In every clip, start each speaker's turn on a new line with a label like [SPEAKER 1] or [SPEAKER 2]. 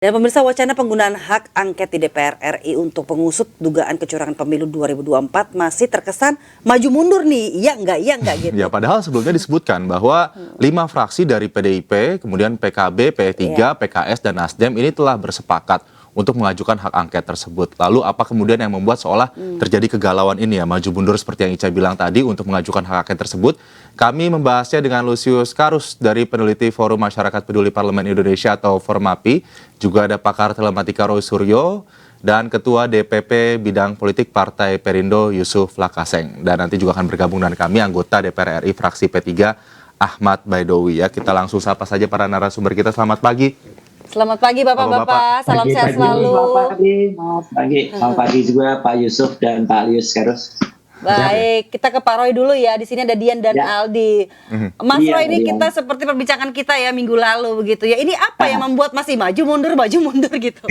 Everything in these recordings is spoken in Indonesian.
[SPEAKER 1] Dan pemirsa, wacana penggunaan hak angket di DPR RI untuk mengusut dugaan kecurangan pemilu 2024 masih terkesan maju mundur nih. Iya enggak gitu.
[SPEAKER 2] Ya, padahal sebelumnya disebutkan bahwa 5 fraksi dari PDIP, kemudian PKB, P3, PKS, dan Nasdem ini telah bersepakat untuk mengajukan hak angket tersebut. Lalu apa kemudian yang membuat seolah terjadi kegalauan ini ya, maju mundur seperti yang Ica bilang tadi untuk mengajukan hak angket tersebut? Kami membahasnya dengan Lusius Karus dari peneliti Forum Masyarakat Peduli Parlemen Indonesia atau Formapi. Juga ada pakar telematika Roy Suryo dan Ketua DPP Bidang Politik Partai Perindo Yusuf Lakaseng. Dan nanti juga akan bergabung dengan kami anggota DPR RI fraksi P3 Ahmad Baidowi ya. Kita langsung sapa saja para narasumber kita. Selamat pagi.
[SPEAKER 1] Selamat pagi Bapak-bapak, salam sehat selalu.
[SPEAKER 3] Selamat pagi, Mas Pagi. Selamat pagi juga Pak Yusuf dan Pak Lius Karus.
[SPEAKER 1] Baik, kita ke Pak Roy dulu ya. Di sini ada Dian dan Aldi. Mas Roy, ini
[SPEAKER 3] Dian.
[SPEAKER 1] kita seperti perbincangan kita ya minggu lalu begitu ya. Ini apa yang membuat masih maju mundur gitu?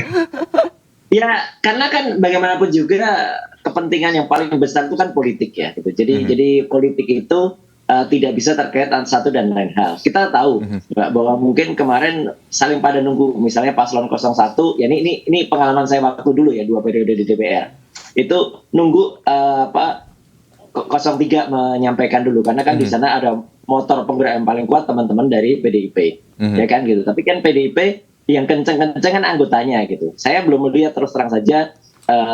[SPEAKER 3] Ya, karena kan bagaimanapun juga kepentingan yang paling besar itu kan politik ya. Gitu. Jadi politik itu tidak bisa terkait antara satu dan lain hal. Kita tahu bahwa mungkin kemarin saling pada nunggu, misalnya paslon 01, ya ini pengalaman saya waktu dulu ya 2 periode di DPR. Itu nunggu 03 menyampaikan dulu, karena kan di sana ada motor penggerak yang paling kuat teman-teman dari PDIP, ya kan gitu. Tapi kan PDIP yang kenceng-kenceng kan anggotanya gitu. Saya belum melihat terus terang saja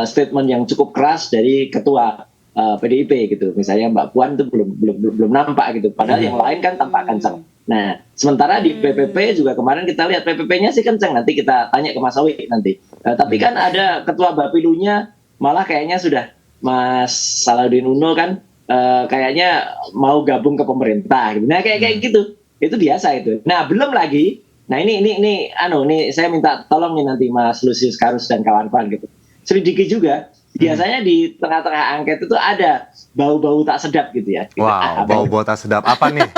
[SPEAKER 3] statement yang cukup keras dari ketua PDIP gitu. Misalnya Mbak Puan itu belum nampak gitu. Padahal yang lain kan tampak kenceng. Nah, sementara di PPP juga kemarin kita lihat PPP-nya sih kenceng. Nanti kita tanya ke Mas Awi nanti. Tapi kan ada ketua Bapilunya malah kayaknya sudah Mas Salahuddin Uno kan kayaknya mau gabung ke pemerintah gitu. Nah, kayak gitu. Itu biasa itu. Nah, belum lagi. Nah, ini saya minta tolong nih nanti Mas Lusius Karus dan kawan-kawan gitu. Selidiki juga. Biasanya di tengah-tengah angket itu ada bau-bau tak sedap gitu ya.
[SPEAKER 2] Wow, bau-bau tak sedap. Apa nih,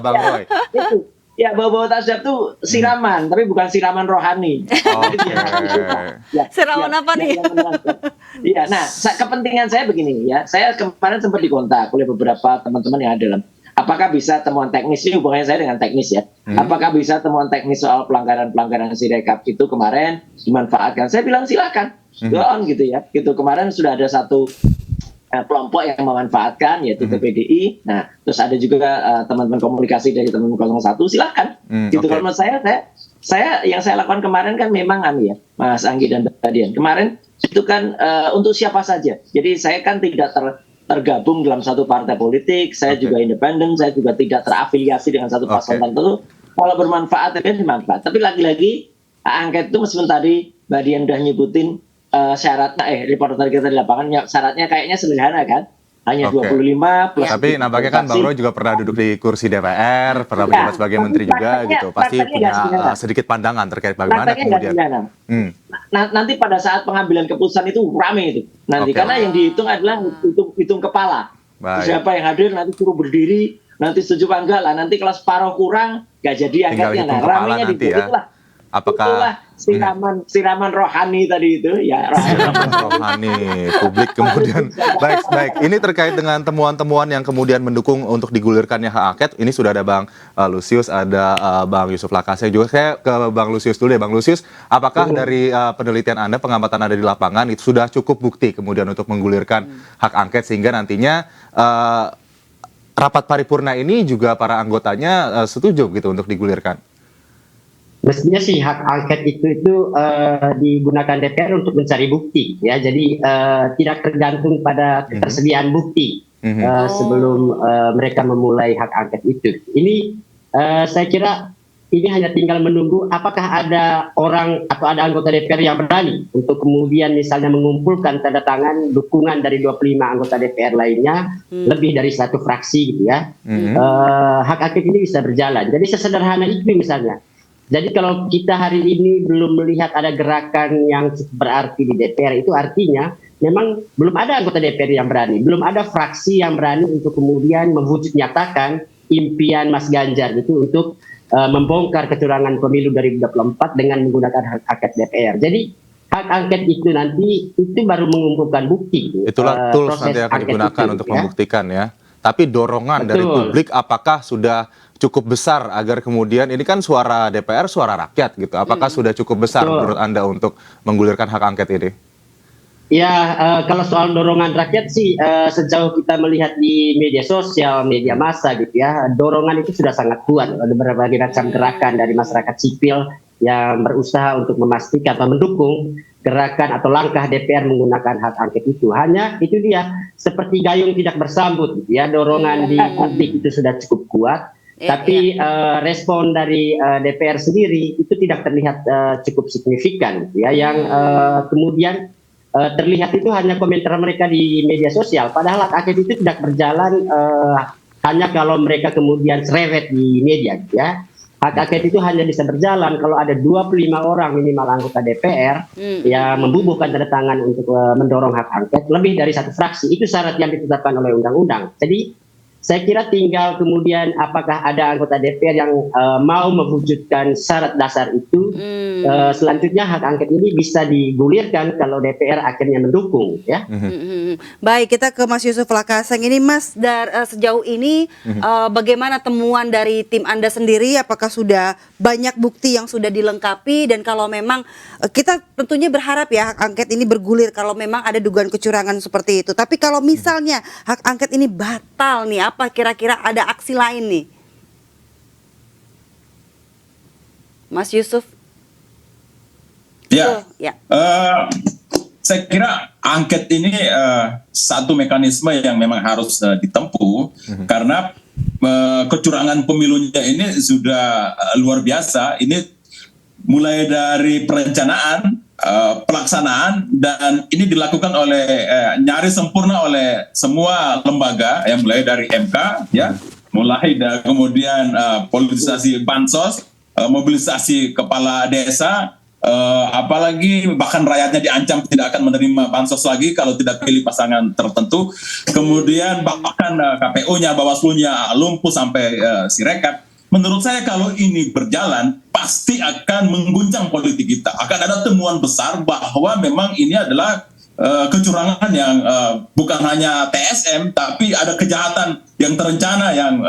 [SPEAKER 2] Bang Roy?
[SPEAKER 3] Itu. Ya, bau-bau tak sedap tuh siraman, tapi bukan siraman rohani.
[SPEAKER 1] Siraman apa nih?
[SPEAKER 3] Iya, nah kepentingan saya begini ya. Saya kemarin sempat dikontak oleh beberapa teman-teman yang ada dalam. Apakah bisa temuan teknis, ini hubungannya saya dengan teknis ya. Apakah bisa temuan teknis soal pelanggaran Sirekap itu kemarin dimanfaatkan? Saya bilang silakan. Go on gitu ya. Gitu kemarin sudah ada satu kelompok yang memanfaatkan yaitu PPDI. Nah, terus ada juga teman-teman komunikasi dari teman-teman 01, silakan. Gitu. Kalau menurut saya yang saya lakukan kemarin kan memang ya, Mas Anggi dan Dian. Kemarin itu kan untuk siapa saja. Jadi saya kan tidak tergabung dalam satu partai politik, saya juga independen, saya juga tidak terafiliasi dengan satu paslon tertentu. Kalau bermanfaat ya dimanfaat. Tapi lagi-lagi angket itu meskipun tadi Mbak Dian udah nyebutin syaratnya, reporter kita di lapangan syaratnya kayaknya sederhana kan, hanya 25 plus.
[SPEAKER 2] Tapi nampaknya kan Bang Roy juga pernah duduk di kursi DPR, pernah menjabat sebagai menteri juga gitu. Pasti punya sedikit pandangan terkait bagaimana kemudian.
[SPEAKER 3] Nanti pada saat pengambilan keputusan itu rame itu. Nanti karena yang dihitung adalah hitung kepala. Siapa yang hadir nanti suruh berdiri, nanti setuju apa enggak lah. Nanti kalau separuh kurang nggak jadi angkatnya. Nah, ramenya di itulah. Apakah siraman rohani tadi itu ya,
[SPEAKER 2] rohani publik kemudian. Baik, ini terkait dengan temuan-temuan yang kemudian mendukung untuk digulirkannya hak angket. Ini sudah ada Bang Lusius, ada Bang Yusuf Lakaseng juga. Saya ke Bang Lusius dulu deh. Bang Lusius, apakah dari penelitian Anda, pengamatan Anda di lapangan itu sudah cukup bukti kemudian untuk menggulirkan hak angket sehingga nantinya rapat paripurna ini juga para anggotanya setuju gitu untuk digulirkan?
[SPEAKER 4] Mestinya sih hak angket itu digunakan DPR untuk mencari bukti ya, jadi tidak tergantung pada ketersediaan bukti sebelum mereka memulai hak angket itu. Ini saya kira ini hanya tinggal menunggu apakah ada orang atau ada anggota DPR yang berani untuk kemudian misalnya mengumpulkan tanda tangan dukungan dari 25 anggota DPR lainnya, lebih dari satu fraksi gitu ya. Hak angket ini bisa berjalan. Jadi sesederhana itu misalnya. Jadi kalau kita hari ini belum melihat ada gerakan yang cukup berarti di DPR, itu artinya memang belum ada anggota DPR yang berani, belum ada fraksi yang berani untuk kemudian mewujud nyatakan impian Mas Ganjar itu untuk membongkar kecurangan pemilu 2024 dengan menggunakan hak angket DPR. Jadi hak angket itu nanti itu baru mengumpulkan bukti.
[SPEAKER 2] Itulah tools nanti akan digunakan untuk membuktikan ya. Tapi dorongan dari
[SPEAKER 4] Betul.
[SPEAKER 2] publik apakah sudah cukup besar agar kemudian ini kan suara DPR, suara rakyat gitu. Apakah sudah cukup besar
[SPEAKER 4] Betul.
[SPEAKER 2] menurut Anda untuk menggulirkan hak angket ini?
[SPEAKER 4] Ya, kalau soal dorongan rakyat sih, sejauh kita melihat di media sosial, media massa gitu ya, dorongan itu sudah sangat kuat. Ada berbagai macam gerakan dari masyarakat sipil yang berusaha untuk memastikan atau mendukung gerakan atau langkah DPR menggunakan hak angket itu. Hanya itu dia, seperti gayung tidak bersambut gitu ya, dorongan di publik itu sudah cukup kuat. Tapi respon dari DPR sendiri itu tidak terlihat cukup signifikan gitu ya, yang kemudian terlihat itu hanya komentar mereka di media sosial. Padahal hak angket itu tidak berjalan hanya kalau mereka kemudian cerewet di media gitu ya. Hak angket itu hanya bisa berjalan kalau ada 25 orang minimal anggota DPR yang membubuhkan tanda tangan untuk mendorong hak angket lebih dari satu fraksi. Itu syarat yang ditetapkan oleh undang-undang. Jadi saya kira tinggal kemudian apakah ada anggota DPR yang mau mewujudkan syarat dasar itu. Selanjutnya hak angket ini bisa digulirkan kalau DPR akhirnya mendukung ya.
[SPEAKER 1] Baik, kita ke Mas Yusuf Lakaseng. Ini Mas, sejauh ini bagaimana temuan dari tim Anda sendiri? Apakah sudah banyak bukti yang sudah dilengkapi? Dan kalau memang kita tentunya berharap ya hak angket ini bergulir kalau memang ada dugaan kecurangan seperti itu. Tapi kalau misalnya hak angket ini batal nih, apa kira-kira ada aksi lain nih? Mas Yusuf?
[SPEAKER 5] Ya,
[SPEAKER 1] Ya.
[SPEAKER 5] saya kira angket ini satu mekanisme yang memang harus ditempuh karena kecurangan pemilunya ini sudah luar biasa. Ini mulai dari perencanaan, pelaksanaan, dan ini dilakukan oleh nyaris sempurna oleh semua lembaga, yang mulai dari MK, ya, mulai dari kemudian politisasi bansos, mobilisasi kepala desa. Apalagi bahkan rakyatnya diancam tidak akan menerima bansos lagi kalau tidak pilih pasangan tertentu. Kemudian bahkan KPU-nya, Bawaslu-nya lumpuh sampai Sirekap. Menurut saya kalau ini berjalan pasti akan mengguncang politik kita. Akan ada temuan besar bahwa memang ini adalah kecurangan yang bukan hanya TSM, tapi ada kejahatan yang terencana yang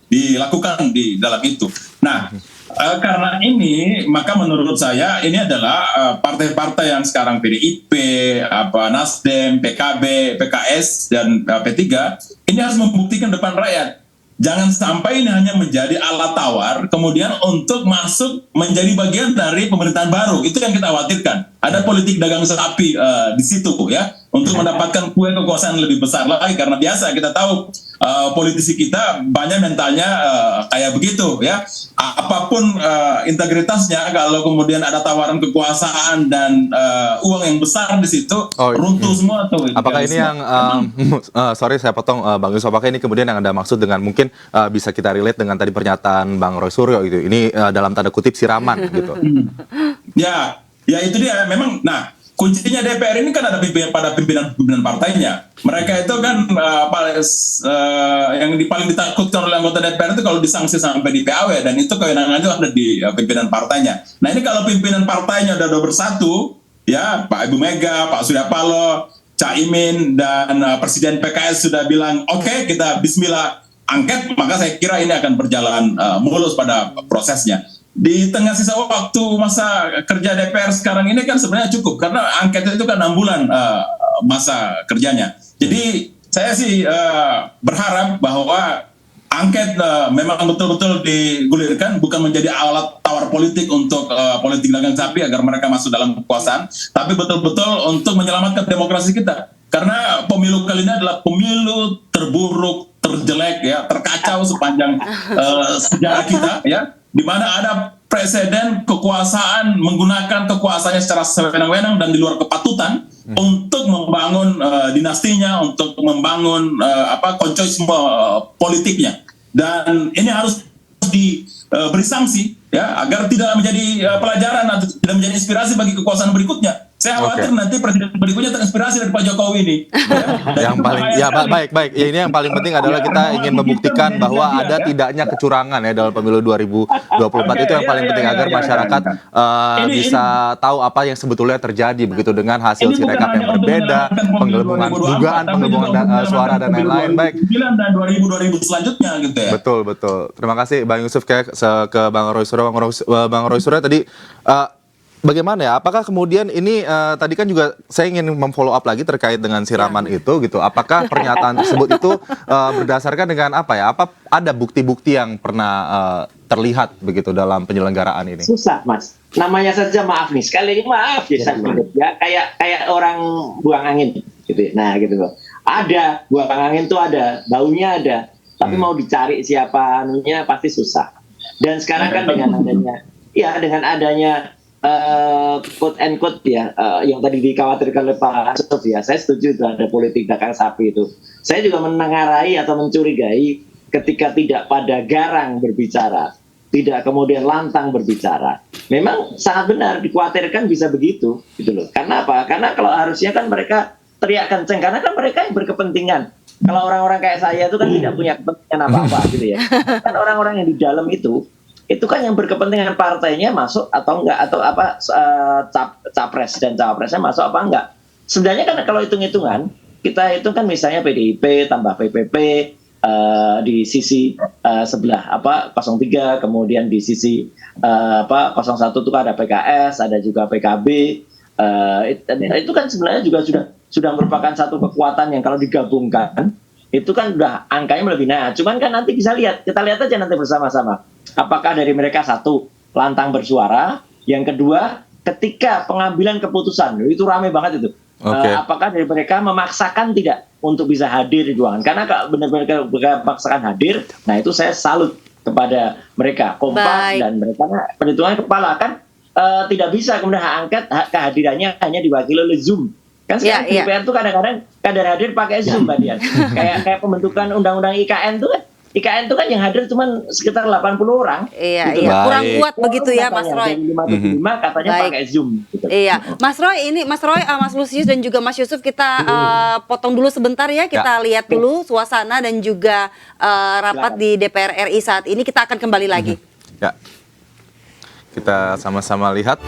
[SPEAKER 5] dilakukan di dalam itu. Nah, karena ini, maka menurut saya ini adalah partai-partai yang sekarang PDIP, Nasdem, PKB, PKS, dan P3, ini harus membuktikan depan rakyat. Jangan sampai ini hanya menjadi alat tawar, kemudian untuk masuk menjadi bagian dari pemerintahan baru. Itu yang kita khawatirkan. Ada politik dagang sapi di situ ya, untuk mendapatkan kue kekuasaan lebih besar lagi. Karena biasa kita tahu politisi kita banyak mentalnya kayak begitu ya. Apapun integritasnya, kalau kemudian ada tawaran kekuasaan dan uang yang besar di situ, runtuh semua tuh.
[SPEAKER 2] Apakah ini yang sorry saya potong Bang Yusuf, apakah ini kemudian yang Anda maksud dengan mungkin bisa kita relate dengan tadi pernyataan Bang Roy Suryo gitu. Ini dalam tanda kutip siraman gitu.
[SPEAKER 5] Ya itu dia memang. Nah, kuncinya DPR ini kan ada pimpinan partainya. Mereka itu kan yang paling ditakutkan oleh anggota DPR itu kalau disanksi sampai di PAW, dan itu kewenangan itu ada di pimpinan partainya. Nah, ini kalau pimpinan partainya udah bersatu, ya Pak Ibu Mega, Pak Surya Paloh, Caimin, dan Presiden PKS sudah bilang oke, kita bismillah angket, maka saya kira ini akan berjalan mulus pada prosesnya. Di tengah sisa waktu masa kerja DPR sekarang ini kan sebenarnya cukup, karena angket itu kan 6 bulan masa kerjanya. Jadi saya sih berharap bahwa angket memang betul-betul digulirkan, bukan menjadi alat tawar politik untuk politik dagang sapi agar mereka masuk dalam kekuasaan, tapi betul-betul untuk menyelamatkan demokrasi kita. Karena pemilu kali ini adalah pemilu terburuk, terjelek, ya, terkacau sepanjang sejarah kita, ya, di mana ada presiden kekuasaan menggunakan kekuasaannya secara sewenang-wenang dan di luar kepatutan untuk membangun dinastinya, untuk membangun koncoisme politiknya. Dan ini harus diberi sanksi, ya, agar tidak menjadi pelajaran atau tidak menjadi inspirasi bagi kekuasaan berikutnya. Saya khawatir nanti presiden berikutnya terinspirasi dari Pak Jokowi ini.
[SPEAKER 2] Yang paling ya baik. Ya, ini yang paling penting adalah kita ingin membuktikan bahwa ada tidaknya kecurangan ya dalam pemilu 2024. Itu yang paling penting agar masyarakat bisa tahu apa yang sebetulnya terjadi begitu dengan hasil sirekap yang berbeda, dugaan penggelembungan suara dan lain-lain. Baik.
[SPEAKER 5] 2000 selanjutnya gitu ya.
[SPEAKER 2] Betul. Terima kasih Bang Yusuf ke Bang Roy Suryo. Bang Roy Suryo tadi bagaimana ya? Apakah kemudian ini tadi kan juga saya ingin memfollow up lagi terkait dengan siraman itu gitu. Apakah pernyataan tersebut itu berdasarkan dengan apa ya? Apa ada bukti-bukti yang pernah terlihat begitu dalam penyelenggaraan ini?
[SPEAKER 3] Susah, Mas. Namanya saja maaf nih. Sekali ini maaf ya, ya kayak orang buang angin gitu. Nah, gitu loh. Ada buang angin tuh ada, baunya ada. Tapi mau dicari siapa anunya pasti susah. Dan sekarang kan dengan adanya quote and quote ya, yang tadi dikhawatirkan oleh Pak Yusuf ya, saya setuju itu ada politik dagang sapi itu. Saya juga menengarai atau mencurigai ketika tidak pada garang berbicara, tidak kemudian lantang berbicara. Memang sangat benar dikhawatirkan bisa begitu, gitu loh. Karena apa? Karena kalau harusnya kan mereka teriak kenceng, karena kan mereka yang berkepentingan. Kalau orang-orang kayak saya itu kan tidak punya kepentingan apa-apa gitu ya. Kan orang-orang yang di dalam itu kan yang berkepentingan partainya masuk atau enggak, atau apa capres dan cawapresnya masuk apa enggak. Sebenarnya kan kalau hitung-hitungan kita itu kan misalnya PDIP tambah PPP di sisi sebelah 03, kemudian di sisi 01 itu kan ada PKS, ada juga PKB. Itu kan sebenarnya juga sudah merupakan satu kekuatan yang kalau digabungkan itu kan udah angkanya lebih naik. Cuman kan nanti kita lihat aja nanti bersama-sama. Apakah dari mereka satu lantang bersuara, yang kedua ketika pengambilan keputusan itu ramai banget itu. Apakah dari mereka memaksakan tidak untuk bisa hadir di ruangan? Karena kalau benar-benar memaksakan hadir, nah itu saya salut kepada mereka kompak dan mereka perhitungan kepala kan tidak bisa kemudian hak angket kehadirannya hanya diwakili oleh Zoom. Kan sekarang DPR tuh kadang-kadang kadar hadir pakai Zoom, Mbak Dian. kayak pembentukan undang-undang IKN tuh kan yang hadir cuma sekitar 80 orang.
[SPEAKER 1] Iya. Kurang kuat begitu ya, Mas Roy.
[SPEAKER 3] 575 katanya pakai Zoom. Gitu.
[SPEAKER 1] Iya, Mas Roy, Mas Lusius dan juga Mas Yusuf kita potong dulu sebentar ya. Kita lihat dulu suasana dan juga rapat di DPR RI saat ini. Kita akan kembali lagi.
[SPEAKER 2] Ya, kita sama-sama lihat.